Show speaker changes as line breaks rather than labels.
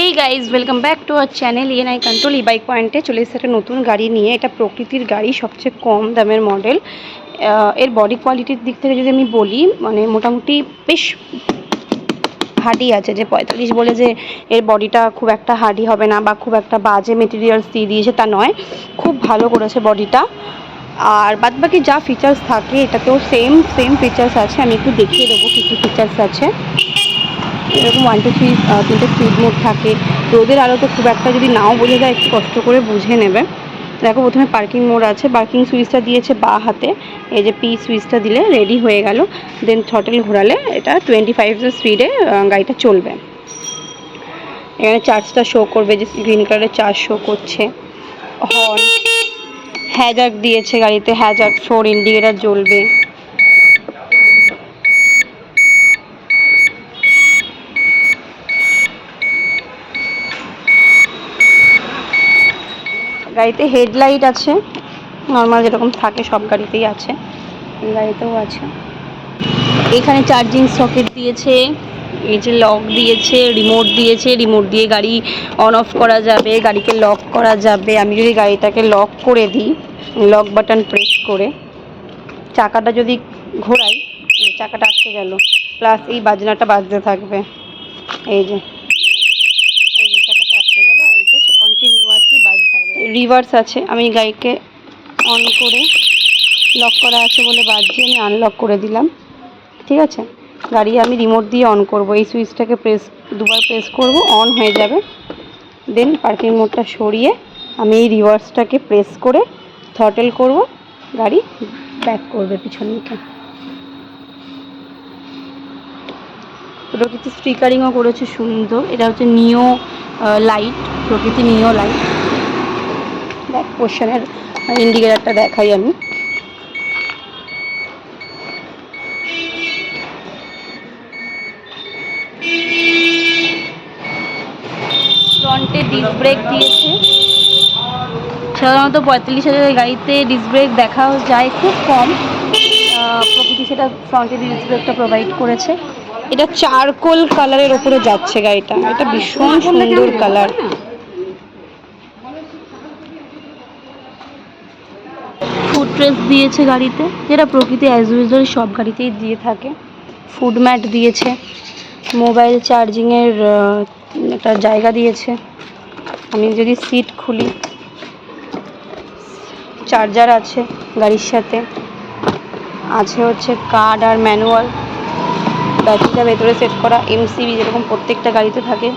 Hey guys, welcome back to our channel ENI control. E bike পয়েন্টে চলে এসেছে একটা নতুন গাড়ি নিয়ে। এটা প্রকৃতির গাড়ি, সবচেয়ে কম দামের মডেল। এর বডি কোয়ালিটির দিক থেকে যদি আমি বলি, মানে মোটামুটি বেশ হার্ডি আছে। যে 45 বলে যে এর বডিটা খুব একটা হার্ডি হবে না বা খুব একটা বাজে মেটেরিয়ালস দিয়ে দিয়েছে তা নয়, খুব ভালো করেছে বডিটা। আর বাদবাকি যা ফিচার্স থাকে এটাতেও সেম ফিচার্স আছে। আমি একটু দেখিয়ে দেবো কী কী ফিচার্স আছে। এরকম 1 2 3 তিনটে স্পিড মোড থাকে। রোদের আলোতে খুব একটা যদি নাও বোঝা যায়, একটু কষ্ট করে বুঝে নেবে। দেখো, প্রথমে পার্কিং মোড আছে। পার্কিং সুইচটা দিয়েছে বাঁ হাতে। এই যে পি সুইচটা দিলে রেডি হয়ে গেল। দেন থ্রটল ঘোরালে এটা 25 স্পিডে গাড়িটা চলবে। এখানে চার্জটা শো করবে, যে গ্রিন কালারের চার্জ শো করছে। হর্ন, হ্যাজাক দিয়েছে গাড়িতে, হ্যাজাক ফোর ইন্ডিকেটার জ্বলবে। গাড়িতে হেডলাইট আছে, নর্মাল যেরকম থাকে সব গাড়িতেই আছে, এই গাড়িতেও আছে। এখানে চার্জিং সকেট দিয়েছে, এই যে লক দিয়েছে, রিমোট দিয়েছে। রিমোট দিয়ে গাড়ি অন অফ করা যাবে, গাড়িকে লক করা যাবে। আমি যদি গাড়িটাকে লক করে দিই, লক বাটন প্রেস করে চাকাটা যদি ঘোরাই, চাকাটা আটকে গেল, প্লাস এই বাজনাটা বাজতে থাকবে। এই যে চাকাটা আটকে গেল, এইটা কন্টিনিউয়াসলি বাজতে থাকবে। রিভার্স আছে, আমি গাড়িকে অন করে, লক করা আছে বলে বাজছে, আমি আনলক করে দিলাম। ঠিক আছে, গাড়ি আমি রিমোট দিয়ে অন করব। এই সুইচটাকে দুবার প্রেস করব, অন হয়ে যাবে। দেন পার্কিং মোডটা সরিয়ে আমি এই রিভার্সটাকে প্রেস করে থ্রটল করব, গাড়ি ব্যাক করবে পিছন দিকে। প্রকৃতি স্টিকারিংও করেছে সুন্দর। এটা হচ্ছে নিও লাইট, প্রকৃতি নিও লাইট। ব্যাক পোর্শনের ইন্ডিকেটারটা দেখাই আমি। ফ্রন্টে ডিস্ক ব্রেক দিয়েছে। সাধারণত 45,000 গাড়িতে ডিস্ক ব্রেক দেখা যায় খুব কম। প্রকৃতি সেটা ফ্রন্টে ডিস্ক ব্রেকটা প্রোভাইড করেছে। এটা চারকোল কালারের ওপরে যাচ্ছে গাড়িটা, এটা ভীষণ সুন্দর কালার। ফুড ট্রেস দিয়েছে গাড়িতে, যেটা প্রকৃতি অ্যাজ ইউজুয়াল সব গাড়িতেই দিয়ে থাকে। ফুড ম্যাট দিয়েছে, মোবাইল চার্জিংয়ের একটা জায়গা দিয়েছে। আমি যদি সিট খুলি, চার্জার আছে গাড়ির সাথে। আছে হচ্ছে কার্ড আর ম্যানুয়াল। ব্যাটারিটা ভেতরে সেট করা, এমসিবি যেরকম প্রত্যেকটা গাড়িতে থাকে।